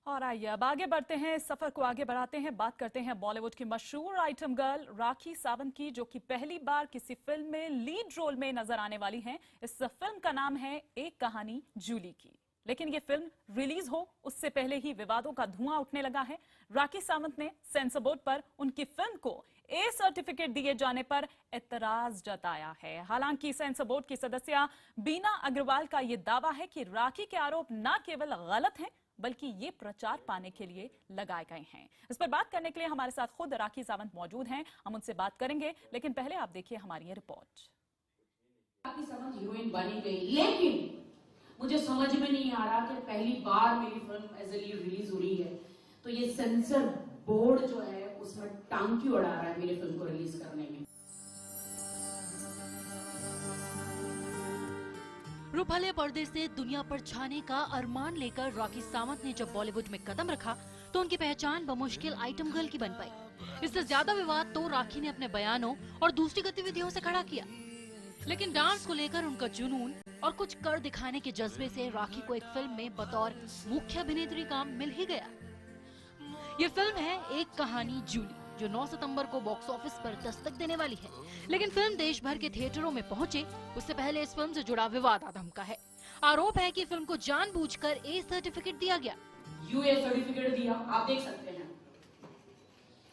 और आइए अब आगे बढ़ते हैं, इस सफर को आगे बढ़ाते हैं। बात करते हैं बॉलीवुड की मशहूर आइटम गर्ल राखी सावंत की, जो कि पहली बार किसी फिल्म में लीड रोल में नजर आने वाली हैं। इस फिल्म का नाम है एक कहानी जूली की। लेकिन ये फिल्म रिलीज हो उससे पहले ही विवादों का धुआं उठने लगा है। राखी सावंत ने सेंसर बोर्ड पर उनकी फिल्म को ए सर्टिफिकेट दिए जाने पर एतराज जताया है। हालांकि सेंसर बोर्ड की सदस्य बीना अग्रवाल का यह दावा है कि राखी के आरोप न केवल गलत हैं बल्कि ये प्रचार पाने के लिए लगाए गए हैं। इस पर बात करने के लिए हमारे साथ खुद राखी सावंत मौजूद हैं, हम उनसे बात करेंगे। लेकिन पहले आप देखिए हमारी ये रिपोर्ट। राखी सावंत हीरोइन बनी गई, लेकिन मुझे समझ में नहीं आ रहा कि पहली बार मेरी film as a lead release हो रही है तो ये सेंसर बोर्ड जो है उसमें टांग क्यों अड़ा रहा है मेरी फिल्म को रिलीज करने में। रुपहले पर्दे से दुनिया पर छाने का अरमान लेकर राखी सावंत ने जब बॉलीवुड में कदम रखा तो उनकी पहचान बमुश्किल आइटम गर्ल की बन पाई। इससे ज्यादा विवाद तो राखी ने अपने बयानों और दूसरी गतिविधियों से खड़ा किया। लेकिन डांस को लेकर उनका जुनून और कुछ कर दिखाने के जज्बे से राखी को एक फिल्म में बतौर मुख्य अभिनेत्री काम मिल ही गया। ये फिल्म है एक कहानी जूली, जो 9 सितंबर को बॉक्स ऑफिस पर दस्तक देने वाली है। लेकिन फिल्म देश भर के थिएटरों में पहुंचे उससे पहले इस फिल्म से जुड़ा विवाद आधमका है। आरोप है कि फिल्म को जानबूझकर ए सर्टिफिकेट दिया गया। यूए सर्टिफिकेट दिया, आप देख सकते हैं।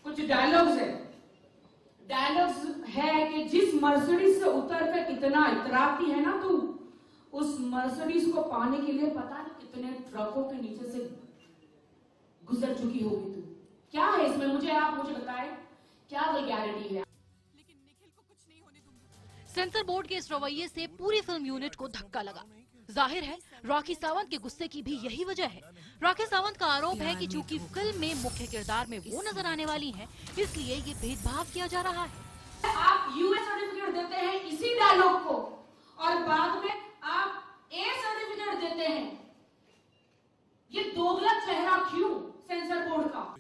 कुछ डायलॉग्स है कि जिस मर्सिडीज से उतर कर इतना इतराती है ना तू, उस मर्सिडीज को पाने के लिए पता नहीं कितने ट्रकों के नीचे से गुजर चुकी होगी तू। क्या है इसमें, मुझे बताएं, क्या वैलिडिटी है? लेकिन निखिल को कुछ नहीं होने दूंगी। सेंसर बोर्ड के इस रवैये से पूरी फिल्म यूनिट को धक्का लगा। जाहिर है राखी सावंत के गुस्से की भी यही वजह है। राखी सावंत का आरोप है कि चूंकि फिल्म में मुख्य किरदार में वो नजर आने वाली हैं, इसलिए ये भेदभाव किया जा रहा है। आप यूए सर्टिफिकेट देते हैं इसी डायलॉग को और बाद में आप ए सर्टिफिकेट देते हैं। ये दोगला चेहरा क्यों सेंसर बोर्ड का?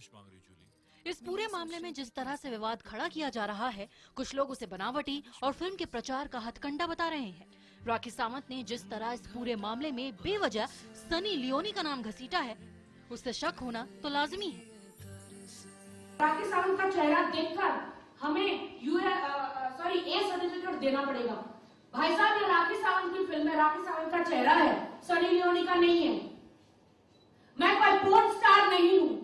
इस पूरे मामले में जिस तरह से विवाद खड़ा किया जा रहा है, कुछ लोग उसे बनावटी और फिल्म के प्रचार का हथकंडा बता रहे हैं। राखी सावंत ने जिस तरह इस पूरे मामले में बेवजह सनी लियोनी का नाम घसीटा है, उससे शक होना तो लाजमी है। राखी सावंत का चेहरा देखकर हमें ए सर्टिफिकेट देना पड़ेगा। भाई साहब, ये राखी सावंत की फिल्म है, राखी सावंत का चेहरा है, सनी लियोनी का नहीं है। मैं कोई पोर्न स्टार नहीं हूँ।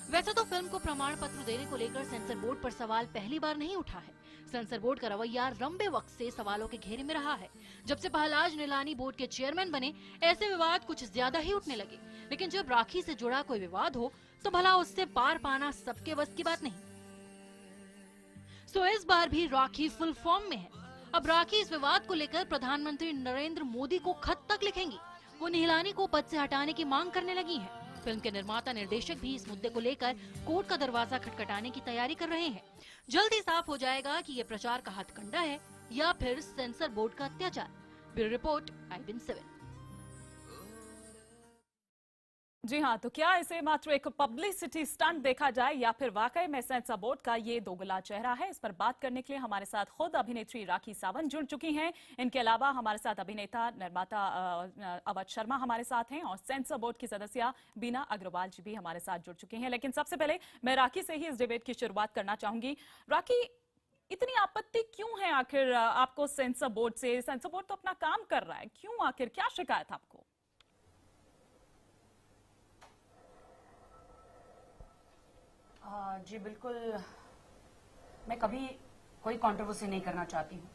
वैसे तो फिल्म को प्रमाण पत्र देने को लेकर सेंसर बोर्ड पर सवाल पहली बार नहीं उठा है। सेंसर बोर्ड का रवैया लंबे वक्त से सवालों के घेरे में रहा है। जब से पहलाज निलानी बोर्ड के चेयरमैन बने, ऐसे विवाद कुछ ज्यादा ही उठने लगे। लेकिन जब राखी से जुड़ा कोई विवाद हो तो भला उससे पार पाना सबके बस की बात नहीं। सो इस बार भी राखी फुल फॉर्म में है। अब राखी इस विवाद को लेकर प्रधानमंत्री नरेंद्र मोदी को खत तक लिखेंगी। वो निहलानी को पद से हटाने की मांग करने लगी हैं। फिल्म के निर्माता निर्देशक भी इस मुद्दे को लेकर कोर्ट का दरवाजा खटखटाने की तैयारी कर रहे हैं। जल्द ही साफ हो जाएगा कि ये प्रचार का हथकंडा है या फिर सेंसर बोर्ड का अत्याचार। Bureau report, IBN7। जी हाँ, तो क्या इसे मात्र एक पब्लिसिटी स्टंट देखा जाए या फिर वाकई में सेंसर बोर्ड का ये दोगला चेहरा है? इस पर बात करने के लिए हमारे साथ खुद अभिनेत्री राखी सावंत जुड़ चुकी हैं। इनके अलावा हमारे साथ अभिनेता निर्माता अवध शर्मा हमारे साथ हैं और सेंसर बोर्ड की सदस्य बीना अग्रवाल जी भी हमारे साथ जुड़ चुकी हैं। लेकिन सबसे पहले मैं राखी से ही इस डिबेट की शुरुआत करना चाहूंगी। राखी, इतनी आपत्ति क्यों है आखिर आपको सेंसर बोर्ड से? सेंसर बोर्ड तो अपना काम कर रहा है, क्यों आखिर, क्या शिकायत आपको? जी बिल्कुल, मैं कभी कोई कंट्रोवर्सी नहीं करना चाहती हूँ।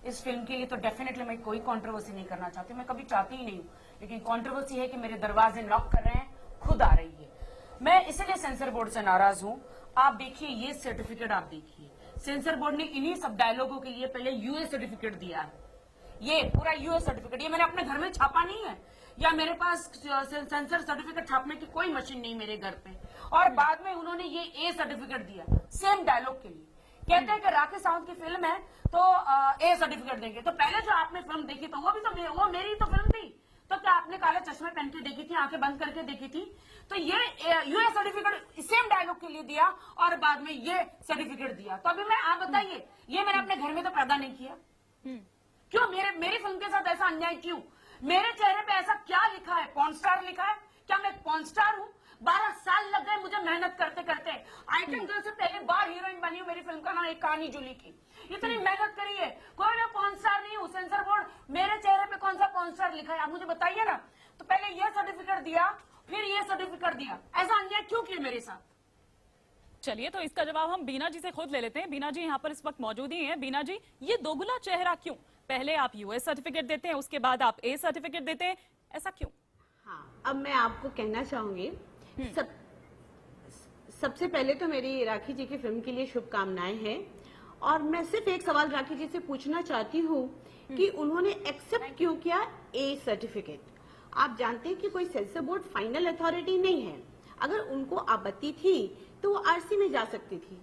इस फिल्म के लिए तो डेफिनेटली मैं कोई कंट्रोवर्सी नहीं करना चाहती, मैं कभी चाहती ही नहीं हूँ। लेकिन कंट्रोवर्सी है कि मेरे दरवाजे नॉक कर रहे हैं, खुद आ रही है। मैं इसलिए सेंसर बोर्ड से नाराज हूँ। आप देखिए ये सर्टिफिकेट, आप देखिए सेंसर बोर्ड ने इन्हीं सब डायलॉगों के लिए पहले यूए सर्टिफिकेट दिया है। ये पूरा यूए सर्टिफिकेट, ये मैंने अपने घर में छापा नहीं है, या मेरे पास सेंसर सर्टिफिकेट छापने की कोई मशीन नहीं मेरे घर पे। और बाद में उन्होंने ये ए सर्टिफिकेट दिया सेम डायलॉग के लिए। कहते हैं कि राखी सावंत की फिल्म है तो ए सर्टिफिकेट देंगे। तो पहले जो आपने फिल्म देखी तो वो मेरी तो फिल्म थी, तो क्या आपने काले चश्मे पहन के देखी थी, आंखें बंद करके देखी थी? तो ये यूए सर्टिफिकेट सेम डायलॉग के लिए दिया और बाद में ये सर्टिफिकेट दिया। तो अभी मैं आप बताइए, ये मैंने अपने घर में तो पैदा नहीं किया, क्यों मेरी फिल्म के साथ ऐसा अन्याय क्यों? मेरे चेहरे पे ऐसा क्या लिखा है? पॉर्न स्टार लिखा है क्या? क्या मैं पॉर्न स्टार हूँ? 12 साल लग गए मुझे मेहनत करते करते। आइटम गर्ल से पहली बार हीरोइन बनी हूँ। मेरी फिल्म का नाम एक कहानी जूली की। इतनी मेहनत करी है, कोई मैं पॉर्न स्टार नहीं हूँ। सेंसर बोर्ड मेरे चेहरे पे कौन सा पॉर्न स्टार लिखा है आप मुझे बताइए ना। तो पहले ये सर्टिफिकेट दिया, फिर ये सर्टिफिकेट दिया। ऐसा अन्याय क्यों किया मेरे साथ? चलिए, तो इसका जवाब हम बीना जी से खुद ले लेते हैं। बीना जी यहाँ पर इस वक्त मौजूद ही हैं। बीना जी, ये दोगुला चेहरा क्यों? पहले आप यूएस सर्टिफिकेट देते हैं, उसके बाद आप ए सर्टिफिकेट देते हैं, ऐसा क्यों? हाँ, अब मैं आपको कहना चाहूंगी, सबसे पहले तो मेरी राखी जी की फिल्म के लिए शुभकामनाएं हैं। और मैं सिर्फ एक सवाल राखी जी से पूछना चाहती हूँ कि उन्होंने एक्सेप्ट क्यों किया ए सर्टिफिकेट? आप जानते हैं कि कोई सेंसर बोर्ड फाइनल अथॉरिटी नहीं है। अगर उनको आपत्ति थी तो वो आरसी में जा सकती थी,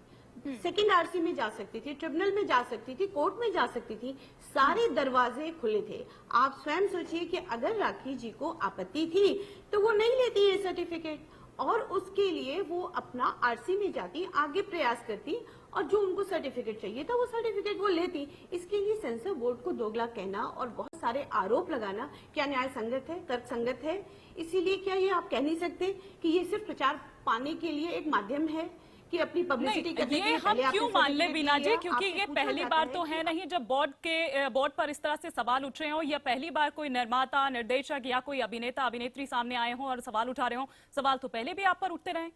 सेकंड आरसी में जा सकती थी, ट्रिब्यूनल में जा सकती थी, कोर्ट में जा सकती थी। सारे दरवाजे खुले थे। आप स्वयं सोचिए कि अगर राखी जी को आपत्ति थी तो वो नहीं लेती ये सर्टिफिकेट, और उसके लिए वो अपना आरसी में जाती, आगे प्रयास करती, और जो उनको सर्टिफिकेट चाहिए था वो सर्टिफिकेट वो लेती। इसके लिए सेंसर बोर्ड को दोगला कहना और बहुत सारे आरोप लगाना क्या न्याय संगत है, तर्क संगत है? इसीलिए क्या ये आप कह नहीं सकते कि ये सिर्फ प्रचार पाने के लिए एक माध्यम है कि अपनी पब्लिसिटी करने के लिए? हम क्यों मान ले बीना जी, क्योंकि ये पहली बार तो है नहीं जब बोर्ड पर इस तरह से सवाल उठ रहे हो, या पहली बार कोई निर्माता, निर्देशक या कोई अभिनेता अभिनेत्री सामने आए हों और सवाल उठा रहे हो। सवाल तो पहले भी आप पर उठते रहे।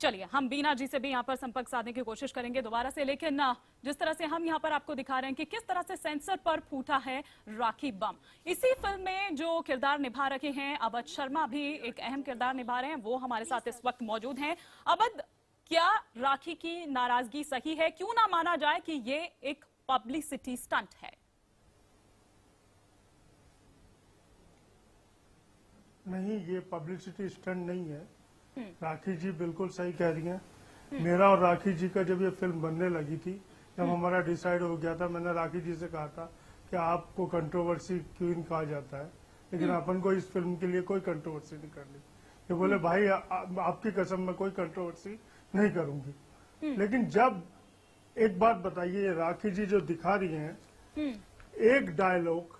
चलिए, हम बीना जी से भी यहाँ पर संपर्क साधने की कोशिश करेंगे दोबारा से, लेकिन जिस तरह से हम यहाँ पर आपको दिखा रहे हैं कि किस तरह से सेंसर पर फूटा है राखी बम। इसी फिल्म में जो किरदार निभा रहे हैं अवध शर्मा भी एक अहम किरदार निभा रहे हैं, वो हमारे साथ इस वक्त मौजूद हैं। अवध, क्या राखी की नाराजगी सही है? क्यों ना माना जाए कि ये एक पब्लिसिटी स्टंट है? नहीं, ये पब्लिसिटी स्टंट नहीं है। राखी जी बिल्कुल सही कह रही हैं। मेरा और राखी जी का जब ये फिल्म बनने लगी थी, जब हमारा डिसाइड हो गया था, मैंने राखी जी से कहा था कि आपको कंट्रोवर्सी क्वीन कहा जाता है, लेकिन अपन को इस फिल्म के लिए कोई कंट्रोवर्सी नहीं करनी। ये बोले भाई आपकी कसम मैं कोई कंट्रोवर्सी नहीं करूंगी। लेकिन जब एक बात बताइए, राखी जी जो दिखा रही हैं, एक डायलॉग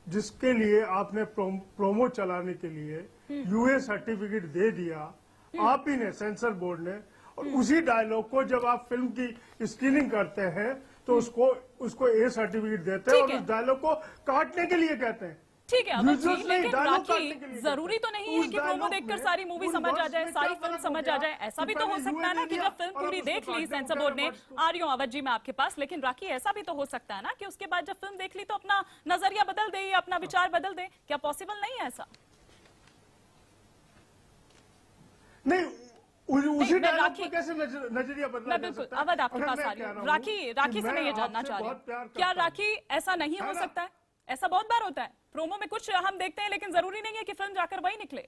जिसके लिए आपने प्रोमो चलाने के लिए यूए सर्टिफिकेट दे दिया आप ही ने, सेंसर बोर्ड ने, और उसी डायलॉग को जब आप फिल्म की स्क्रीनिंग करते हैं तो उसको ए सर्टिफिकेट देते हैं और उस डायलॉग को काटने के लिए कहते हैं। ठीक है अवध जी, लेकिन राखी जरूरी तो नहीं है कि प्रोमो देखकर सारी मूवी समझ आ जाए, सारी फिल्म समझ आ जाए। ऐसा भी तो हो सकता है ना कि जब फिल्म पूरी देख ली सेंसर बोर्ड ने, आ रही हूँ अवध जी मैं आपके पास, लेकिन राखी ऐसा भी तो हो सकता है ना कि उसके बाद जब फिल्म देख ली तो अपना नजरिया बदल दे या अपना विचार बदल दे। क्या पॉसिबल नहीं है ऐसा? नहीं, उसी डायलॉग पे कैसे नजरिया बदला जा बिल्कुल सकता है? अवध आपके पास आ रही हूँ। राखी से मैं ये जानना चाह रही हूँ, क्या राखी ऐसा नहीं हो सकता है? ऐसा बहुत बार होता है, प्रोमो में कुछ हम देखते हैं लेकिन जरूरी नहीं है कि फिल्म जाकर वही निकले।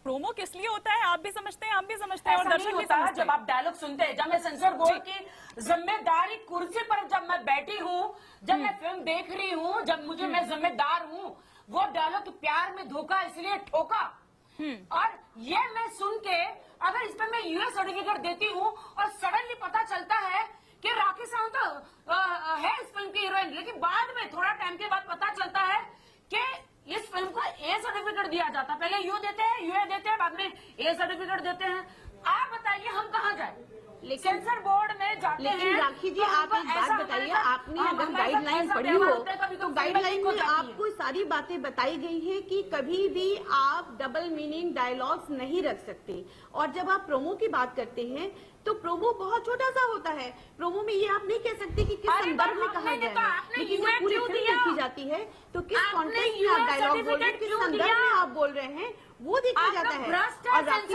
प्रोमो किस लिए होता है आप भी समझते हैं, हम भी समझते हैं और दर्शक भी समझते हैं। जब आप डायलॉग सुनते हैं, जब मैं सेंसर बोर्ड की जिम्मेदारी कुर्सी पर जब मैं बैठी हूँ, जब मैं फिल्म देख रही हूँ, जब मैं जिम्मेदार हूँ, वो डायलॉग प्यार में धोखा इसलिए ठोका। और ये मैं सुन के अगर इस पर मैं यूएस सर्टिफिकेट देती हूँ और सडनली पता चलता है कि राखी सावंत है इस फिल्म की हीरोइन, लेकिन बाद में थोड़ा टाइम के बाद पता चलता है कि इस फिल्म को ए सर्टिफिकेट दिया जाता, पहले यू देते हैं, यूए देते हैं, बाद में ए सर्टिफिकेट देते हैं। आप बताइए हम कहाँ जाए? सेंसर बोर्ड में जाते हैं। लेकिन राखी जी आप एक बात बताइए, आपने अगर गाइडलाइन पढ़ी हो तो गाइडलाइन में आपको सारी बातें बताई गई है कि कभी भी आप डबल मीनिंग डायलॉग्स नहीं रख सकते। और जब आप प्रोमो की बात करते हैं तो प्रोमो बहुत छोटा सा होता है। प्रोमो में ये आप नहीं कह सकते कि किस संदर्भ में कहा गया है, लेकिन जब पूरी फिल्म देखी जाती है तो किस कॉन्टेक्स्ट में आप डायलॉग बोल रहे हैं, किस संदर्भ में आप बोल रहे हैं, वो देखा जाता है। और राखी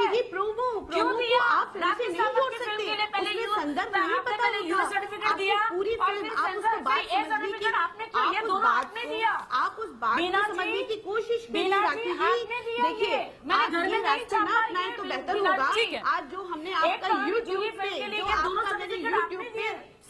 जी प्रोमो को आप फिल्म से नहीं जोड़ सकते, उसमें संदर्भ नहीं पता होगा। आपको पूरी फिल्म आप उसको बात समझने की, आप उस बात को समझने की कोशिश कीजिए। राखी जी देखिए, आप ये रास्ता ना अपनाएं तो बेहतर होगा। आज जो हमने आपका यूट्यूब पे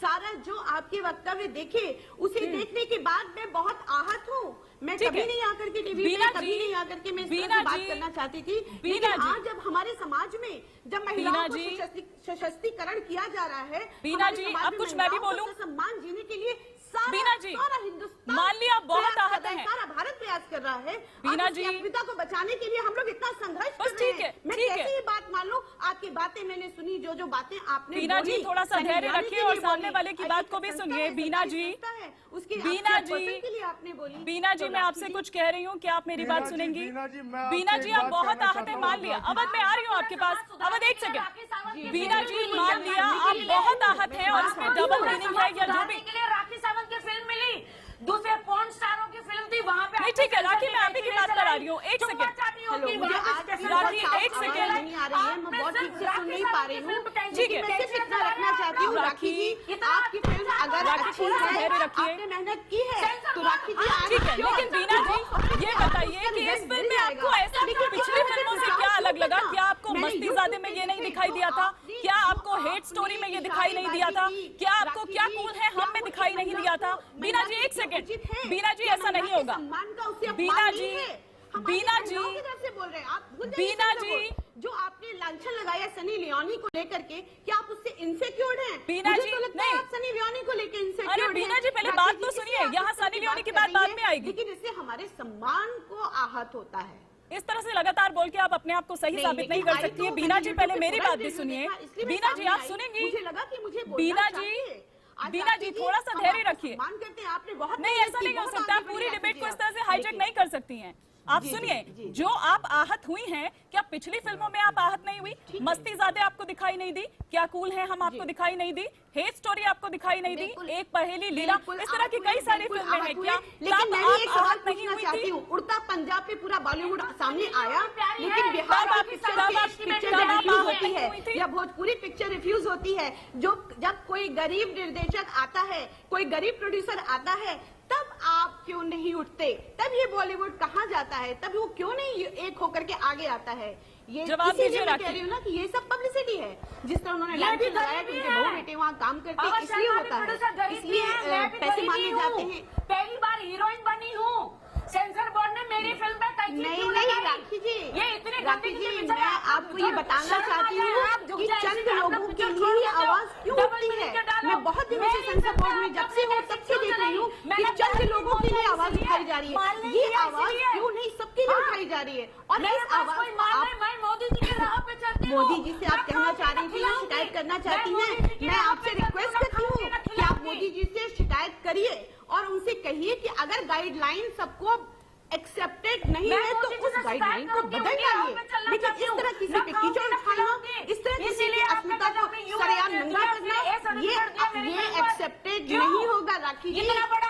सारा जो आपके वक्तव्य देखे उसे देखने के बाद मैं बहुत आहत हूँ। मैं ठीक कभी है। नहीं आकर के टीवी बीना पे, कभी जी, नहीं आकर के मैं इस तरह बीना से बात जी, करना चाहती थी, बीना लेकिन जी, आज जब हमारे समाज में जब बीना महिलाओं को जी, सशक्तिकरण किया जा रहा है, बीना हमारे जी, समाज अब में कुछ मैं भी महिलाओं को बोलूं? सम्मान जीने के लिए बीना जी, सारा हिंदुस्तान मान लिया आप बहुत प्रयास कर आहत रहा है, हैं। सारा भारत प्रयास कर रहा है। बीना और उसकी जी, अस्मिता को बचाने के लिए हम लोग इतना संघर्ष बस कर रहे ठीक है, हैं। मैं ठीक है। कैसे ये बात मान लूं? आपकी बातें मैंने सुनी, जो बातें आपने बीना जी, बोली, थोड़ा सा सनी धैर्य लियोनी रखिए के और लिए सामने बोली, वाले की बात को भी संस्था सुनिए। है, बीना सरकारी जी, संस्था है, उसके बीना आप जी, chairperson के लिए आपने बोली। बीना जी, तो मैं आपसे राखी कुछ कह रही हूँ, क्या आप मेरी बीना बात जी, सुनेंगी? बीना जी, मैं बीना आपसे जी, एक आप बात बहुत कहना आहत चाहता है, हूँ, मान लिया। राखी अवध, मैं आ रही हूँ आपके पास। अवध, एक सेकंड। बीना जी, मान लिया आप बहुत आहत हैं और इसमें डबल मीनिंग है या जो भी। के लिए राखी सावंत की फिल्म मिली, दूसरे पॉर्न स्टारों की फिल्म थी, वहाँ पे नहीं, ठीक है, राखी, मैं आप ही की बात करा रही हूँ। एक चुम्मा सेकंड। चाटी होती, हेलो, मुझे वहाँ आज पे भी स्पेशल राखी, बहुत एक आवाज़ सेकंड। नहीं आ रही है, मैं बहुत ठीक से सुन नहीं पा रही हूँ। ठीक है। मैं सिर्फ इतना रखना चाहती हूँ, राखी जी, आपकी फिल्म अगर राखी, अच्छी थोड़ा सा है, धैर्य रखिए। आपने मेहनत की है, तो राखी जी आज ठीक है, क्यों लेकिन बीना जी, ये बताइए कि इस फिल्म में आपको ऐसा पिछली फिल्मों से क्या अलग लगा? क्या आपको मस्तीजादे में ये नहीं दिखाई दिया था? क्या आपको हेट स्टोरी में ये दिखाई नहीं दिया था? क्या आपको क्या कूल है हम में दिखाई नहीं दिया था? बीना जी, एक सेकंड। बीना जी, ऐसा नहीं होगा। बीना जी, बीना जी, से बोल रहे हैं आप, भूल जाइए बीना सब जी, लोग। जो आपने लांछन लगाया सनी लियोनी को लेकर के, क्या आप उससे इनसिक्योर हैं? बीना मुझे जी, तो लगता है नहीं। आप सनी लियोनी को लेकर इनसिक्योर अरे हैं। बीना जी, पहले राखी बात जी, तो इससे सुनिए, आप यहाँ इस तरह सनी की लियोनी की कर बात रही बाद हैं, में आएगी। लेकिन इससे हमारे सम्मान को आहत होता है। इस तरह से लगातार बोल के आप अपने आप को सही साबित नहीं कर सकती है। बीना जी, पहले मेरी बात भी सुनिए। बीना जी, आप सुनेंगी? मुझे लगा कि मुझे बीना जी, बीना जी, थोड़ा सा धैर्य रखिए। मान करते हैं, आपने बहुत नहीं, ऐसा नहीं हो सकता। आप पूरी डिबेट को इस तरह से हाईजैक नहीं कर सकती हैं। आप सुनिए, जो आप आहत हुई हैं, क्या पिछली फिल्मों में आप आहत नहीं हुई? मस्तीजादे आपको दिखाई नहीं दी? क्या कूल है हम आपको दिखाई नहीं दी? हेट स्टोरी आपको दिखाई नहीं दी? एक पहेली लीला, इस तरह की कई सारी फिल्में हैं। क्या लेकिन मैं भी एक आप सवाल आहत नहीं पूछना हुई चाहती थी? हूँ, उड़ता पंजाब पे पूरा बॉलीवुड सामने आया, लेकिन तब बिहार आप- की पिक्चर तब आप- पिक्चर तब जब आप रिफ्यूज आहत होती नहीं हुई है थी? या भोजपुरी पिक्चर रिफ्यूज होती है, जो जब कोई गरीब निर्देशक आता है, कोई गरीब प्रोड्यूसर आता है, तब आप क्यों नहीं उठते? तब ये बॉलीवुड कहाँ जाता है? तब वो क्यों नहीं एक होकर के आगे आता है? ये जवाब इसीलिए दीजिए, मैं कह राखी। रही हूँ ना कि ये सब पब्लिसिटी है। जिस तरह उन्होंने ये लाइन भी लगाया कि गरीबी उनके है। बहू बेटे वहाँ काम करते पवन हैं, इसलिए शर्मा होता भी प्रोड्यूसर है, गरीब इसलिए है, मैं भी पैसे गरीब मांगे ही जाते हूँ। हैं। पहली बार हीरोइन बनी हूँ, सेंसर बोर्ड ने मेरी फिल्म पे कैंची नहीं क्यों नहीं लगाई? राखी जी, ये इतने राखी गंदगी जी, के पीछे मैं आपको ये बताना चाहती हूँ कि चंद लोगों के लिए ये आवाज क्यों उठती है। मैं बहुत दिनों से सेंसर बोर्ड में जब से हूँ तब से देख रही हूँ कि चंद लोगों के लिए आवाज उठाई जा रही है। ये आवाज क्यों नहीं सबके लिए उठाई जा रही है? और इस आवाज को आप मैं मोदी जी के राह पे चलती हूँ। मोदी जी से आप कहना चाह रही थी ना, शिकायत करना चाहती हैं, मैं आपसे रिक्वेस्ट करती हूँ कि आप मोदी जी से शिकायत करिए और उनसे कहिए कि अगर गाइडलाइन सबको एक्सेप्टेड नहीं है तो उस गाइडलाइन को बदल जाइए। लेकिन इस तरह किसी पे कीचड़ उठाना, इस तरह किसी की अस्मिता को सरेआम नंगा करना, ये एक्सेप्टेड नहीं होगा। राखी जी,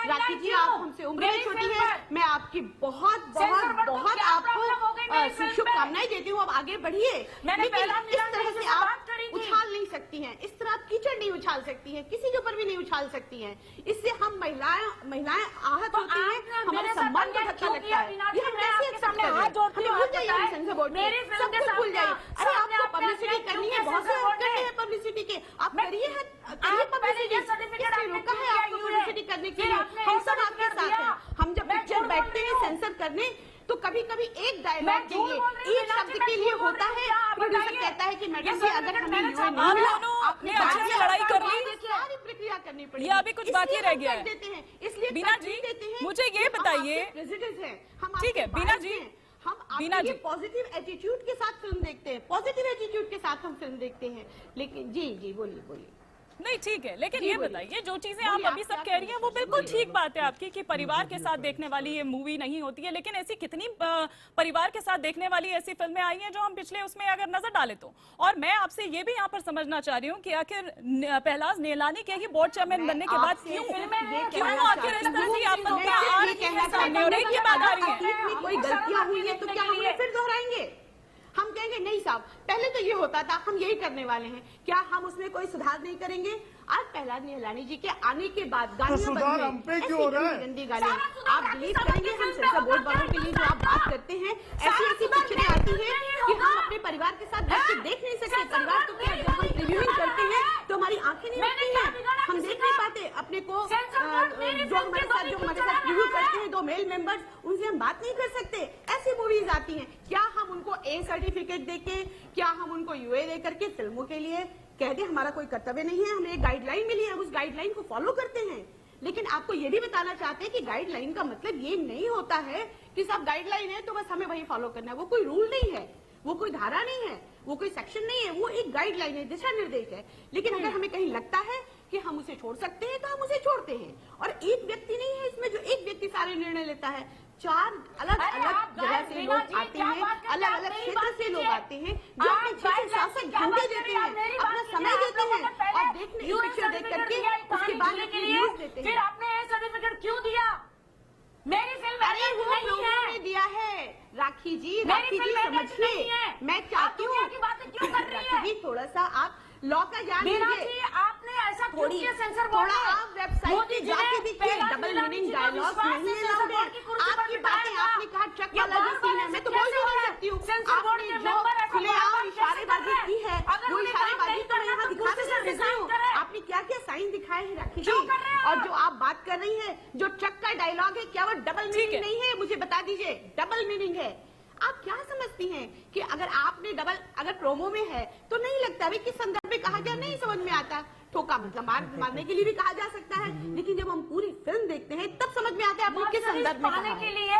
राखी जी, आप हमसे उम्र में छोटी है, मैं आपकी बहुत बहुत बहुत आपको शुभकामनाएं देती हूँ। अब आगे बढ़िए, लेकिन इस तरह से आप उछाल नहीं सकती हैं, इस तरह आप कीचड़ नहीं उछाल सकती हैं, किसी के ऊपर भी नहीं उछाल सकती हैं। इससे हम महिलाएं आहत होती हैं, हमारे सम्मान को धक्का लगता है। ये हम कैसे एक्सेप्ट कर रहे हैं? हमें भूल जाइए सेंसर बोर्ड में, सब कुछ भूल जाइए। अरे आपको पब्लिसिटी करनी है, बहुत से करते हैं पब्लिसिटी के, आप करिए पब्लिसिटी। किसने रोका है आपको पब्लिसिटी करने के लिए? हम सब आपके साथ हैं। हम जब पिक्चर बैठते हैं सेंसर करने, तो कभी कभी एक डायलॉग के लिए, एक शब्द के लिए होता है, प्रोड्यूसर कहता है कि मैडम जी अगर हमें यूए आप नहीं मिला, दोनों आपने ने अच्छे से लड़ाई कर ली, सारी प्रक्रिया करनी पड़ेगी। ये अभी कुछ बाकी रह गया है। देते हैं, इसलिए बीना जी, मुझे ये बताइए, प्रेसिडेंट हैं, हम ठीक है, आपके बीना बायस जी, हैं। हम बीना आपके जी, पॉजिटिव एटीट्यूड के साथ फिल्म देखते हैं, पॉजिटिव एटीट्यूड के साथ हम फिल्म देखते हैं। लेकिन जी बोलिए। नहीं, ठीक है, लेकिन जी, ये बोलिए। बताइए, जो चीजें बोलिए, आप अभी आप सब क्या कह रही हैं वो बिल्कुल ठीक बात है आपकी कि परिवार के साथ देखने वाली ये मूवी नहीं होती है, लेकिन ऐसी कितनी परिवार के साथ देखने वाली ऐसी फिल्में आई हैं जो हम पिछले उसमें अगर नजर डालें तो। और मैं आपसे ये भी यहाँ पर समझना चाह रही हूँ कि आखिर पहलाज नेलानी के ही बोर्ड चेयरमैन बनने के बाद क्यों आखिर इस तरह की आपत्तियां आ रही हैं सामने? और एक ही बात आ रही है, अतीत में कोई गलतियां हुई है तो क्या हम उन्हें फिर दोहराएंगे? हम कहेंगे नहीं साहब, पहले तो ये होता था, हम यही करने वाले हैं, क्या हम उसमें कोई सुधार नहीं करेंगे? आज पहलाज निहलानी जी के आने के बाद गालियां सुधार हम पे क्यों हो रहा है? गंदी गालियां आप बिलीव करेंगे? हम सेंसर बोर्ड वालों के लिए जो आप बात करते हैं, ऐसी पिक्चरें आती हैं कि हम अपने परिवार के साथ बैठ के देख नहीं सकते। परिवार तो क्या, जब हम रिव्यूइंग करते हैं तो हमारी आंखें नहीं उठती हैं, हम देख नहीं जो हमारे साथ रिव्यू करते हैं, 2 मेल मेंबर्स, उनसे हम बात नहीं कर सकते? ऐसी मूवीज आती हैं, क्या हम उनको ए सर्टिफिकेट देके, क्या हम उनको यूए दे करके फिल्मों के लिए कह दे हमारा कोई कर्तव्य नहीं है? हमें एक गाइडलाइन मिली है, हम उस गाइडलाइन को फॉलो करते हैं। लेकिन आपको ये भी बताना चाहते हैं कि गाइडलाइन का मतलब ये नहीं होता है कि सब गाइडलाइन है तो बस हमें वही फॉलो करना है। वो कोई रूल नहीं है, वो कोई धारा नहीं है, वो कोई सेक्शन नहीं है, वो एक गाइडलाइन है, दिशा निर्देश है। लेकिन अगर हमें कहीं लगता है कि हम उसे छोड़ सकते हैं तो हम उसे छोड़ते हैं। और एक व्यक्ति नहीं है इसमें जो एक व्यक्ति सारे निर्णय लेता है। 4 अलग अलग जगह से लोग आते हैं, अलग अलग क्षेत्र से लोग आते हैं, जो अपने क्षेत्र शासक घंटे देते हैं, अपना समय देते हैं और देखने पिक्चर देख करके उसके बाद न्यूज देते हैं। फिर आपने ये सर्टिफिकेट क्यों दिया? मेरी फिल्म अरे वो लोगों ने दिया है राखी जी, राखी जी समझिए, मैं चाहती हूँ की बातें क्यों कर रही राखी जी थोड़ा सा आप लॉ का ज्ञान लीजिए। आपने ऐसा क्यों किया? सेंसर बोर्ड थोड़ा आप वेबसाइट पे जाके देखिए, डबल मीनिंग डायलॉग नहीं है। आपकी बातें, आपने कहा ट्रक वाला जो सीन है, मैं तो बोल भी नहीं सकती हूँ। आपने जो खुलेआम इशारेबाजी की है, वो इशारेबाजी तो मैं यहाँ दिखा नहीं सकती हूँ। आपने क्या क्या साइन दिखाए हैं राखी जी? और जो आप बात कर रही हैं, जो ट्रक का डायलॉग है, क्या वो डबल मीनिंग नहीं है? मुझे बता दीजिए, डबल मीनिंग है। आप क्या समझती हैं कि अगर आपने डबल, अगर प्रोमो में है तो नहीं लगता भाई किस संदर्भ में कहा गया, नहीं समझ में आता। ठोका मतलब मारने के लिए भी कहा जा सकता है, लेकिन जब हम पूरी फिल्म देखते हैं तब समझ में आता है आपने किस संदर्भ में कहा है।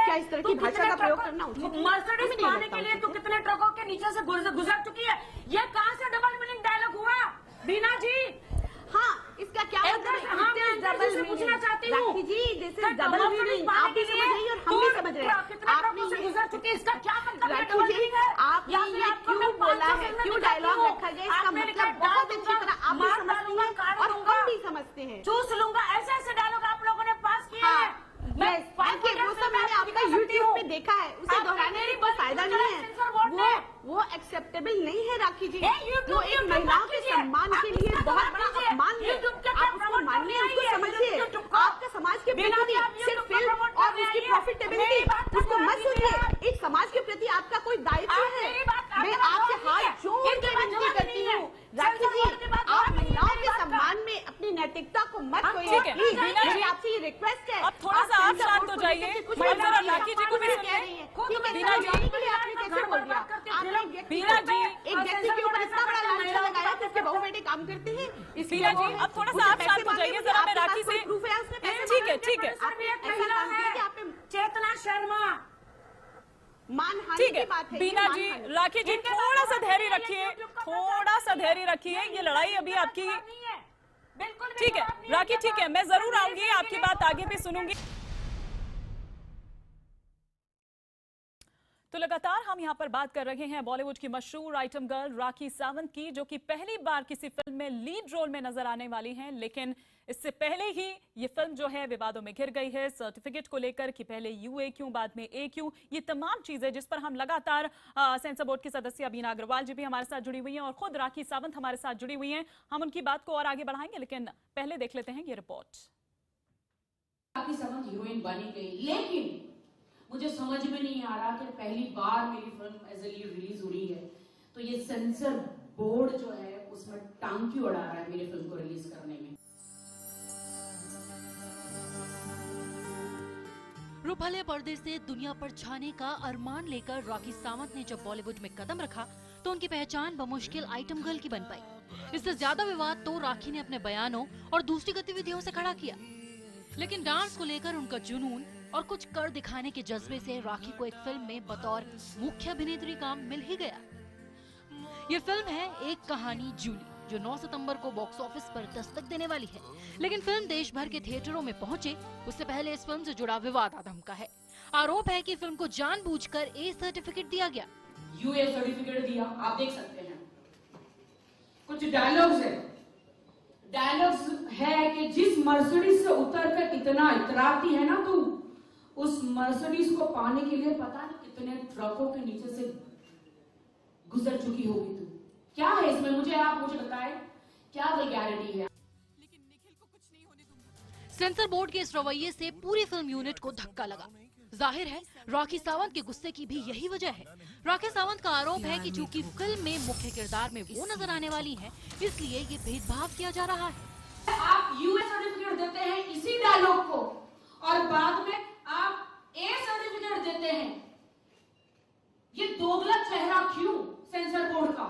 क्या इस तरह की भाषा का प्रयोग करना उचित है? मर्सिडीज पाने के लिए तो कितने ट्रकों के नीचे से गुजर चुकी है। ये कहाँ से डबल मीनिंग डायलॉग हुआ बीना जी? हाँ, इसका क्या मतलब है? डबल पूछना चाहती हूँ राखी जी, दिस इज डबल मीनिंग। आप भी समझ रही और हम भी समझ रहे हैं। आपने गुजर चुकी है, इसका क्या मतलब है? राखी जी, आपने ये क्यों बोला है, क्यों डायलॉग रखा गया, इसका मतलब बहुत अच्छी तरह आप भी समझती हैं और हम भी समझते हैं। चूस लूंगा, ऐसे ऐसे डायलॉग आप लोगों ने पास किए हैं। देखिए, वो सब मैंने आपका यूट्यूब पे देखा है, उसे दोहराने में कोई फायदा नहीं है। वो एक्सेप्टेबल नहीं है राखी जी। वो एक महिलाओं के सम्मान के लिए बहुत बड़ा अपमान है। आप उसको मानिए, उसको समझिए। आपका समाज के प्रति सिर्फ फिल्म और उसकी प्रॉफिटेबिलिटी, उसको मत सोचिए। एक समाज के प्रति आपका कोई दायित्व है। मैं आपसे हाथ जोड़ के विनती करती हूँ राखी जी, आप महिलाओं के सम्मान में अपनी नैतिकता को मत खोइए। मेरी आपसे ये रिक्वेस्ट है। अब थोड़ा सा आप शांत हो जाइए। मैं जरा राखी जी को भी सुनिए। बीना जी, आपने कैसे बोल दिया? बीना जी, एक व्यक्ति के ऊपर इतना बड़ा लांछन लगाया कि उसके बहू बेटे काम करते हैं। बीना जी, अब थोड़ा सा आप शांत हो जाइए जरा। मैं राखी से, ठीक है ठीक है चेतना शर्मा, मानहानि ठीक की है। बात है। बीना जी, राखी जी थोड़ा सा धैर्य रखिए, थोड़ा सा धैर्य रखिए। ये लड़ाई अभी आपकी, बिल्कुल ठीक है राखी, ठीक है, मैं जरूर आऊंगी, आपकी बात आगे भी सुनूंगी। तो लगातार हम यहाँ पर बात कर रहे हैं बॉलीवुड की मशहूर आइटम गर्ल राखी सावंत की, जो कि पहली बार किसी फिल्म में लीड रोल में नजर आने वाली हैं। लेकिन इससे पहले ही ये फिल्म जो है विवादों में घिर गई है, सर्टिफिकेट को लेकर कि पहले यूए क्यों बाद में ए क्यों, ये तमाम चीजें जिस पर हम लगातार सेंसर बोर्ड की सदस्य बीना अग्रवाल जी भी हमारे साथ जुड़ी हुई हैं और खुद राखी सावंत हमारे साथ जुड़ी हुई हैं। हम उनकी बात को और आगे बढ़ाएंगे, लेकिन पहले देख लेते हैं ये रिपोर्ट। राखी सावंत हीरोइन बनी गई, लेकिन मुझे समझ में नहीं आ रहा कि पहली बार मेरी film as a lead release हो रही है तो ये सेंसर बोर्ड जो है उसमें टांग क्यों अड़ा रहा है मेरी फिल्म को रिलीज करने में। रुपहले पर्दे से दुनिया पर छाने का अरमान लेकर राखी सावंत ने जब बॉलीवुड में कदम रखा तो उनकी पहचान बमुश्किल आइटम गर्ल की बन पाई। इससे ज्यादा विवाद तो राखी ने अपने बयानों और दूसरी गतिविधियों से खड़ा किया। लेकिन डांस को लेकर उनका जुनून और कुछ कर दिखाने के जज्बे से राखी को एक फिल्म में बतौर मुख्य अभिनेत्री काम मिल ही गया। ये फिल्म है एक कहानी जूली, जो 9 सितंबर को बॉक्स ऑफिस पर दस्तक देने वाली है। लेकिन फिल्म देश भर के थिएटरों में पहुंचे उससे पहले इस फिल्म से जुड़ा विवाद आधमका है। आरोप है कि फिल्म को जानबूझकर ए सर्टिफिकेट दिया गया। यूए सर्टिफिकेट दिया, आप देख सकते हैं। कुछ डायलॉग्स है कि जिस मर्सिडीज से उतर कर इतना इतराती है ना तू, उस मर्सिडीज को पाने के लिए पता नहीं कितने ट्रकों के नीचे से गुजर चुकी होगी तू। क्या है इसमें, आप मुझे बताएं, क्या वैलिडिटी है? सेंसर बोर्ड के इस रवैये से पूरी फिल्म यूनिट को धक्का लगा। जाहिर है राखी सावंत के गुस्से की भी यही वजह है। राखी सावंत का आरोप है कि चूंकि फिल्म में मुख्य किरदार में वो नजर आने वाली हैं, इसलिए ये भेदभाव किया जा रहा है। आप आप यूएस सर्टिफिकेट देते हैं इसी डायलॉग को और बाद में आप ए सर्टिफिकेट देते हैं। ये दोगला चेहरा क्यों सेंसर बोर्ड का?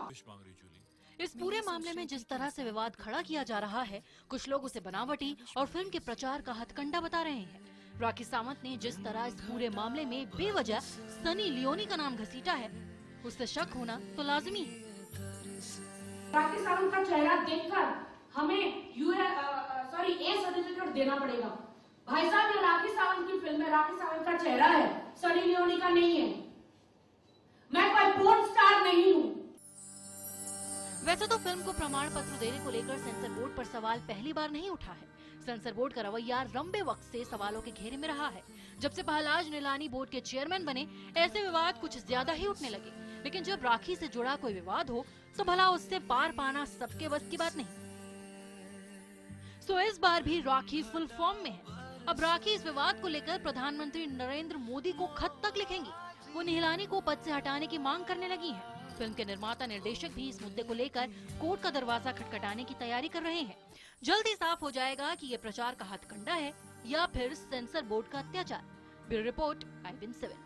इस पूरे मामले में जिस तरह से विवाद खड़ा किया जा रहा है, कुछ लोग उसे बनावटी और फिल्म के प्रचार का हथकंडा बता रहे हैं। राखी सावंत ने जिस तरह इस पूरे मामले में बेवजह सनी लियोनी का नाम घसीटा है, उससे शक होना तो लाजमी है। राखी सावंत का चेहरा देखकर हमें ए सर्टिफिकेट देना पड़ेगा। भाई साहब, ये राखी सावंत की फिल्म है, राखी सावंत का चेहरा है, सनी लियोनी का नहीं है। मैं कोई पोर्न स्टार नहीं हूँ। वैसे तो फिल्म को प्रमाण पत्र देने को लेकर सेंसर बोर्ड पर सवाल पहली बार नहीं उठा है। सेंसर बोर्ड का रवैया लंबे वक्त से सवालों के घेरे में रहा है। जब से पहलाज निलानी बोर्ड के चेयरमैन बने, ऐसे विवाद कुछ ज्यादा ही उठने लगे। लेकिन जब राखी से जुड़ा कोई विवाद हो तो भला उससे पार पाना सबके बस की बात नहीं। सो इस बार भी राखी फुल फॉर्म में है। अब राखी इस विवाद को लेकर प्रधानमंत्री नरेंद्र मोदी को खत तक लिखेंगी। वो निहलानी को पद से हटाने की मांग करने लगी हैं। फिल्म के निर्माता निर्देशक भी इस मुद्दे को लेकर कोर्ट का दरवाजा खटखटाने की तैयारी कर रहे हैं। जल्द ही साफ हो जाएगा कि ये प्रचार का हथकंडा है या फिर सेंसर बोर्ड का अत्याचार। Bureau report, IBN7।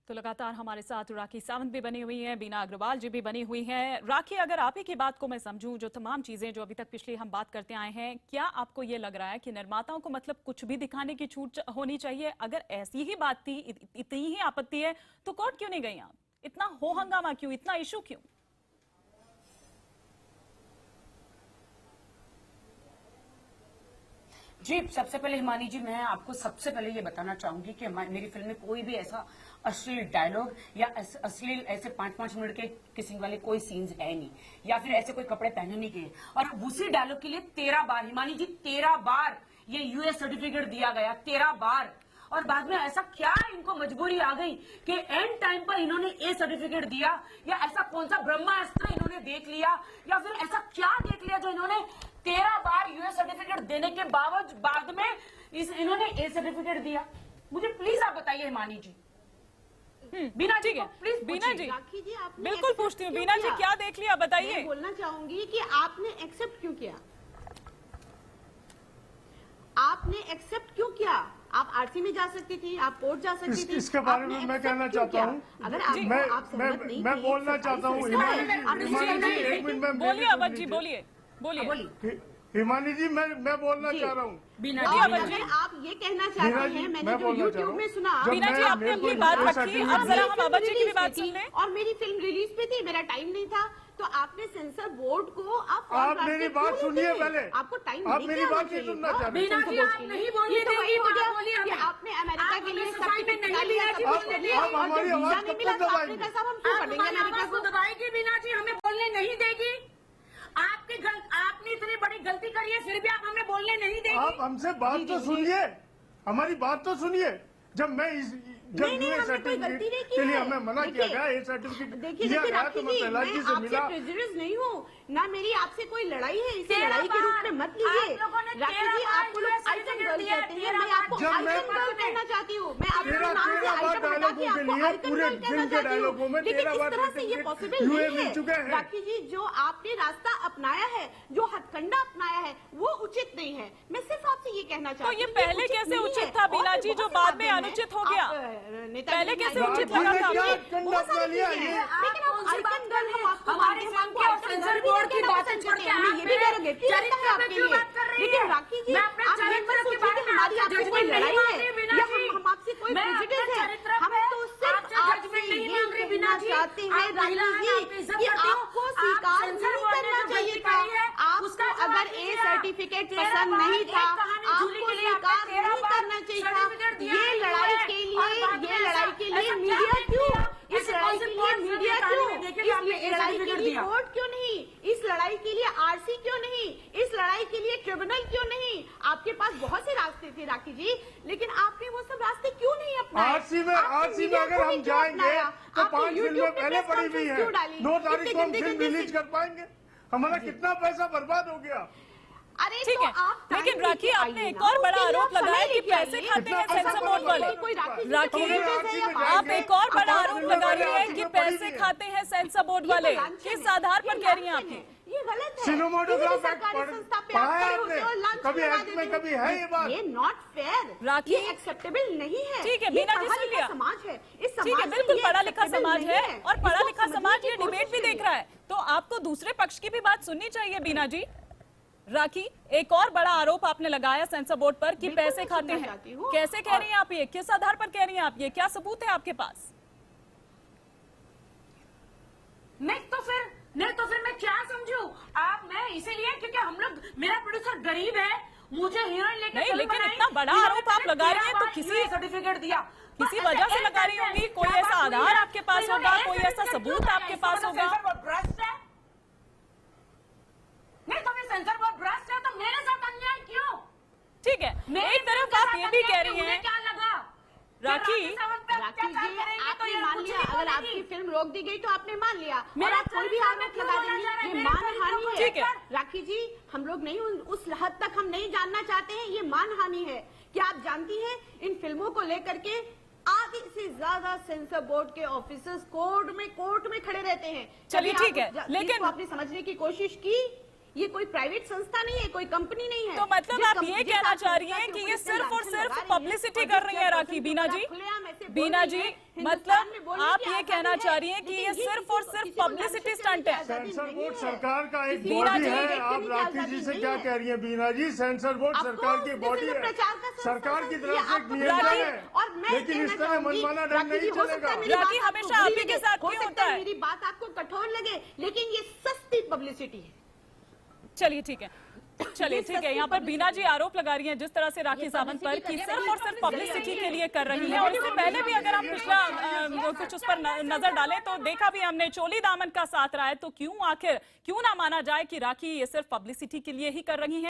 तो लगातार हमारे साथ राखी सावंत भी बनी हुई हैं, बीना अग्रवाल जी भी बनी हुई हैं। राखी, अगर आप ही की बात को मैं समझूं, जो तमाम चीजें जो अभी तक पिछली हम बात करते आए हैं, क्या आपको ये लग रहा है कि निर्माताओं को मतलब कुछ भी दिखाने की छूट होनी चाहिए? अगर ऐसी ही बात थी, इतनी ही आपत्ति है, तो कोर्ट क्यों नहीं गई आप? इतना हो हंगामा क्यों, इतना इशू क्यों? जी, सबसे पहले हिमानी जी, मैं आपको सबसे पहले ये बताना चाहूंगी कि मेरी फिल्म में कोई भी ऐसा अश्लील डायलॉग या अश्लील ऐसे 5-5 मिनट के किसिंग वाले कोई सीन्स है नहीं, या फिर ऐसे कोई कपड़े पहने नहीं गए। और उसी डायलॉग के लिए 13 बार, हिमानी जी 13 बार ये यूएस सर्टिफिकेट दिया गया, 13 बार। और बाद में ऐसा क्या इनको मजबूरी आ गई कि एंड टाइम पर इन्होंने ए सर्टिफिकेट दिया, या ऐसा कौन सा ब्रह्मास्त्र इन्होंने देख लिया, या फिर ऐसा क्या देख लिया जो इन्होंने 13 बार यूएस सर्टिफिकेट देने के बावजूद बाद में इन्होंने ए सर्टिफिकेट दिया? मुझे प्लीज आप बताइए हिमानी जी। बीना जी, प्लीज बीना जी, राखी जी, आपने बिल्कुल accept पूछती हूँ। क्यों बीना जी, किया? क्या देख लिया बताइए। मैं बोलना चाहूंगी कि आपने एक्सेप्ट क्यों किया? आपने एक्सेप्ट क्यों किया? आप आरसी में जा सकती थी, आप कोर्ट जा सकती थी। इसके बारे में मैं कहना चाहता हूँ, अगर आप सहमत नहीं मैं थी, बोलना चाहता हूँ। हिमानी जी, एक मिनट में बोलिए अवध जी, बोलिए बोलिए। हिमानी जी, मैं बोलना चाह रहा हूँ। बीना और जी, अगर आप ये कहना चाहते हैं, मैंने जो यूट्यूब में सुना, बीना जी, आपने अपनी बात रखी, अब जरा हम अवध जी की भी बात सुन लें। और मेरी फिल्म रिलीज पे थी, मेरा टाइम नहीं था, तो आपने सेंसर बोर्ड को आप मेरी बात सुनिए पहले। आपको टाइम आप मेरी बात नहीं सुनना चाह रहे। बीना जी, आप नहीं बोलने देंगी तो आप बोलिए हमें। आपने अमेरिका के लिए सर्टिफिकेट नहीं लिया, सब कुछ ले लिया, आप और हमारी जब आवाज वीजा नहीं कब मिला तक तो आपने दबाएंगे? कहा साहब हम क्यों पढ़ेंगे अमेरिका को? दबाएगी बीना जी, हमें बोलने नहीं देगी। आपने इतनी बड़ी गलती करी है, फिर भी आप हमें बोलने नहीं देगी। आप हमसे बात तो सुनिए, हमारी बात तो सुनिए। जब मैं जब यूएस सर्टिफिकेट के लिए हमें मना किया गया, ए सर्टिफिकेट दिया गया, तो मैं पहला जी से मिला। प्रेजुडिस नहीं हूँ ना, मेरी आपसे कोई लड़ाई है, इसे लड़ाई के रूप में मत लीजिए। राखी जी, आपको लोग आइटम गर्ल कहते हैं, मैं आपको आइटम गर्ल कहना चाहती हूँ। मैं अपने नाम से आइटम हटा के आपको आइटम गर्ल कहना चाहती हूँ। लेकिन इस तरह से ये पॉसिबल नहीं है। राखी जी, जो आपने रास्ता अपनाया है, जो हथकंडा अपनाया है, वो उचित नहीं है। मैं सिर्फ आपसे ये कहना चाहती हूँ। तो ये पहले कैसे उचित था बीना जी, जो बाद में अनुचित हो गया? पहले कैसे उचित लगा था? बहुत सारी चीजें हैं, लेकिन आप आइटम गर्ल, हम आपको हमारी फिल्म के और सेंसर बोर्ड की बातें छोड़ के हमें ये भी डेरोगेटरी लगता है आपके लिए। लेकिन राखी जी, आप ये मत सोचिए कि हमारी आपसे कोई लड़ाई है या हम आपसे कोई प्रेजुडिस है। हम तो सिर्फ आपसे ये कहना चाहते हैं राखी जी कि आपको स्वीकार नहीं करना चाहिए था। आपको अगर ए सर्टिफिकेट पसंद नहीं था, आपको स्वीकार नहीं करना चाहिए था। ये लड़ाई के लिए मीडिया क्यों? इस लड़ाई के लिए मीडिया क्यों? इस लड़ाई के लिए कोर्ट क्यों नहीं? इस लड़ाई के लिए आरसी क्यों नहीं? इस लड़ाई के लिए ट्रिब्यूनल क्यों नहीं? आपके पास बहुत से रास्ते थे राखी जी, लेकिन आपने वो सब रास्ते क्यों नहीं अपनाए? आरसी में अगर हम जाएंगे तो 5 फिल्में पहले पड़ी हुई है। 9 तारीख को हम फिल्म रिलीज कर पाएंगे? हमारा कितना पैसा बर्बाद हो गया। अरे ठीक तो है, आप लेकिन राखी, आपने एक और बड़ा आरोप लगाया कि पैसे खाते हैं सेंसर बोर्ड वाले। राखी, आप एक और बड़ा आरोप लगा रही हैं कि पैसे खाते हैं सेंसर बोर्ड वाले। किस आधार पर कह रही हैं आप? ये गलत है। सिनेमाटोग्राफ किसी सरकारी एक्ट संस्था पे पढ़ा आप है खड़े होते हो, आपने? लांच कभी लगा एक्ट में देते हो। कभी है ये बात? ये नॉट फेयर, राखी, ये एक्सेप्टेबल नहीं है। ठीक है, ये बीना जी पढ़ा सुन लिखा लिया। समाज है, इस ठीक है, समाज में बिल्कुल ये पढ़ा लिखा acceptable समाज नहीं है और पढ़ा इसको लिखा समझने समाज की ये डिबेट कोशिश भी देख करिए। रहा है, तो आपको दूसरे पक्ष की भी बात सुननी चाहिए बीना जी। राखी, एक और बड़ा आरोप आपने लगाया सेंसर बोर्ड पर कि बिल्कुल पैसे मैं खाते सुनना हैं। चाहती हूँ। कैसे कह रही हैं आप ये? किस आधार पर कह रही हैं आप ये? क्या सबूत है आपके पास? नहीं तो फिर मैं क्या समझू? मैं इसीलिए क्योंकि हम लोग, मेरा प्रोड्यूसर गरीब है, मुझे हीरोइन लेके नहीं, फिल्म लेकिन बनाई, इतना बड़ा इन्होंने आरोप आप पहले लगा रही 13 हैं, तो बार किसी- UA सर्टिफिकेट दिया, किसी तो वजह ऐसे से लगा रही एक होंगी, sentence, कोई क्या ऐसा बात हुई आधार है? आपके पास तो इन्होंने होगा, एक कोई sentence ऐसा क्यों सबूत बनाया? आपके इसका पास मतलब होगा? सेंसर बोर्ड भ्रष्ट है? नहीं तो फिर सेंसर बोर्ड भ्रष्ट है तो मेरे साथ अन्याय क्यों? ठीक है, मेरे एक तरफ साथ आप ये भी अन्याय कह क्यों? रही उन्हें हैं क्या लगा? राखी, राखी जी, आपने मान लिया, अगर आपकी फिल्म रोक दी गई तो आपने मान लिया, और मेरा आप कोई भी चरित्र आरोप क्यों लगा बोला जा रहा है? देंगे, ये मेरे मानहानि है। ठीक है। राखी जी, हम लोग नहीं उस हद तक हम नहीं जानना चाहते हैं, ये मानहानि है। क्या आप जानती हैं इन फिल्मों को लेकर के आधे से ज्यादा सेंसर बोर्ड के ऑफिसर्स कोर्ट में खड़े रहते हैं। चलिए, कभी ठीक है, आप लेकिन- इसको आपने समझने की कोशिश की, ये कोई प्राइवेट संस्था नहीं है, कोई कंपनी नहीं है। तो मतलब जिस आप कंप- ये जिस कहना आप चाह रही संस्था हैं के कि ऊपर ये इतने सिर्फ और लांछन सिर्फ लगा रही हैं, पब्लिसिटी और कर जिस रही है राखी। person बीना के जी, खिलाफ खुलेआम ऐसे बोल बीना रही जी, हैं, हिंदुस्तान मतलब में बोलने आप की ये आजादी कहना है, चाह रही हैं कि लेकिन ये सिर्फ और सिर्फ किसी को पब्लिसिटी लांछन स्टंट है। करने की आजादी सेंसर नहीं बोर्ड है। सरकार का एक किसी बीना बॉडी जी, है। देखने आप की राखी आजादी जी से नहीं क्या है। कह रही हैं बीना जी? सेंसर बोर्ड Of सरकार course, की this बॉडी is a है, प्रचार का संस्था सरकार की है, तरफ ये से एक आपको नियंत्रण राखी, है, और मैं लेकिन कहना इस तरह चाहूंगी, मनमाना ढंग राखी जी, नहीं हो सकता है चलेगा। मेरी राखी, बात आपको हमेशा बुरी आप ही के लगे, साथ हो क्यों सकता होता है? मेरी बात आपको कठोर लगे, लेकिन ये सस्ती पब्लिसिटी है। चलिए, ठीक है, चलिए, ठीक है। यहाँ पर बीना जी आरोप लगा रही हैं जिस तरह से राखी सावंत पर कि सिर्फ और सिर्फ पब्लिसिटी के लिए कर रही है। और इससे पहले भी अगर हम पिछला कुछ उस पर नजर डालें तो देखा भी हमने, चोली दामन का साथ रहा है, तो क्यों ना माना जाए कि राखी ये सिर्फ पब्लिसिटी के लिए ही कर रही हैं।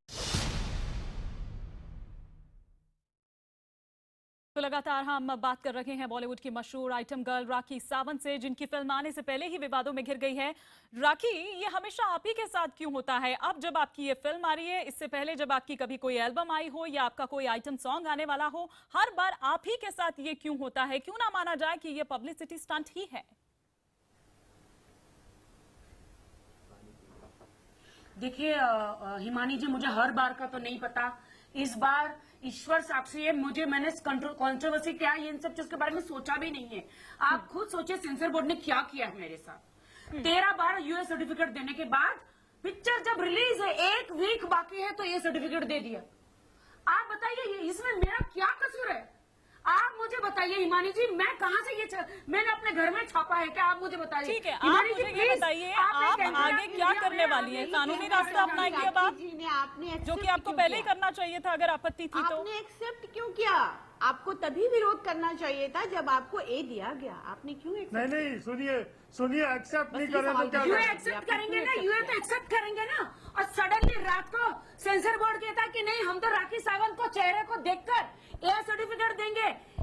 तो लगातार हम बात कर रहे हैं बॉलीवुड की मशहूर आइटम गर्ल राखी सावंत से, जिनकी फिल्म आने से पहले ही विवादों में घिर गई है। राखी, ये हमेशा आप ही के साथ क्यों होता है? अब जब आपकी ये फिल्म आ रही है, इससे पहले जब आपकी कभी कोई एल्बम आई हो या आपका कोई आइटम सॉन्ग आने वाला हो, हर बार आप ही के साथ ये क्यों होता है? क्यों ना माना जाए कि ये पब्लिसिटी स्टंट ही है? देखिए हिमानी जी, मुझे हर बार का तो नहीं पता, इस बार ईश्वर साक्षी है, मैंने कंट्रोवर्सी क्या है इन सब चीज के बारे में सोचा भी नहीं है। आप खुद सोचिए सेंसर बोर्ड ने क्या किया है मेरे साथ। 13 बार यूएस सर्टिफिकेट देने के बाद पिक्चर जब रिलीज है, 1 वीक बाकी है तो ये सर्टिफिकेट दे दिया। आप बताइए इसमें मेरा क्या कसूर है? आप मुझे बताइए हिमानी जी, मैं कहां से मैंने अपने घर में छापा है क्या? आप मुझे बताइए। ठीक है, आप हिमानी जी, मुझे ये please, बताइए, आप आप एक एंटीना आगे क्या कीजिए, करने मैं वाली है? आपको कानूनी यही रास्ता कहना अपनाएंगी अब आप, राखी जी ने आपने जो कि accept आपको क्यों पहले ही किया? करना चाहिए था अगर आपत्ति थी तो? आपने एक्सेप्ट क्यों किया? आपको तभी विरोध करना चाहिए था जब आपको ए दिया गया, आपने क्यों accept नहीं, सुनिए, एक्सेप्ट नहीं ये करें तो सवाल क्या यूए करें? एक्सेप्ट करेंगे ना, यूए तो एक्सेप्ट करेंगे ना। और सडनली रात को सेंसर बोर्ड कहता कि नहीं, हम तो राखी सावंत को चेहरे को देखकर ए सर्टिफिकेट देंगे।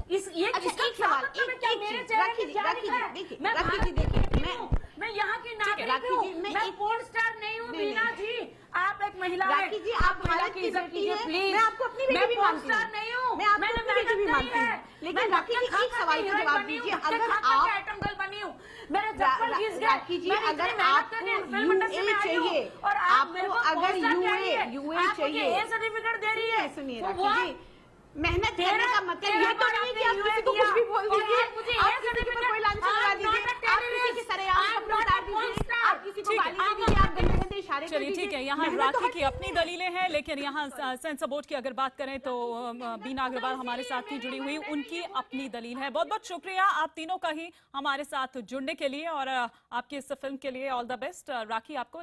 अच्छा, इसका एक क्या सवाल, मतलब है? एक- क्या एक मेरे चीज, चेहरे राखी पे जी, क्या राखी लिखा जी, है? देखिए, मैं राखी भारत जी, देखिए, की बेटी मैं- हूँ, मैं यहाँ की नागरिक राखी हूँ, जी, मैं मैं एक- पोर्न स्टार नहीं हूँ। नहीं, बीना नहीं। जी, आप एक महिला हैं, राखी जी, आप महिला भारत की इज्जत बेटी कीजिए, हैं, प्लीज। मैं आपको अपनी बेटी मैं भी पोर्न मानती स्टार हूँ। नहीं हूँ, मैं आपको मैंने अपनी बेटी भी मेहनत मानती की है। हूँ। लेकिन मैं राखी जी, धक्का एक सवाल का खा जवाब के दीजिए, धक्का अगर खा के आप- आइटम गर्ल बनी हूँ, मेरे चप्पल घिस गए। राखी जी, मैंने अगर इतनी मेहनत आपको करके फिल्म इंडस्ट्री में आई हूँ, चाहिए, और आप मेरे को आपको अगर पोर्न स्टार कह रही है, यूए आप मुझे चाहिए, ए सर्टिफिकेट दे रही है। सुनिए तो राखी वो- जी, मेहनत करने का मतलब ये तो नहीं है कि आप किसी को दिया, कुछ भी बोल और दीजिए, आप मुझे आप ये किसी के ऊपर certificate- कोई लांछन लगा I'm not दीजिए, a आप किसी की सरेआम terrorist, कपड़े I'm उतार not a porn दीजिए, star। आप किसी को ठीक है, गाली दे दीजिए, आप गंदे गंदे इशारे कर चलिए, दीजिए। ठीक है। यहाँ मेहनत तो राखी हर की किसी अपनी की दलीलें हैं, लेकिन यहाँ सेंसर बोर्ड की अगर बात करें तो बीना अग्रवाल हमारे साथ थी जुड़ी हुई, उनकी अपनी दलील है। बहुत बहुत शुक्रिया आप तीनों का ही हमारे साथ जुड़ने के लिए और आपकी इस फिल्म के लिए ऑल द बेस्ट। राखी, आपको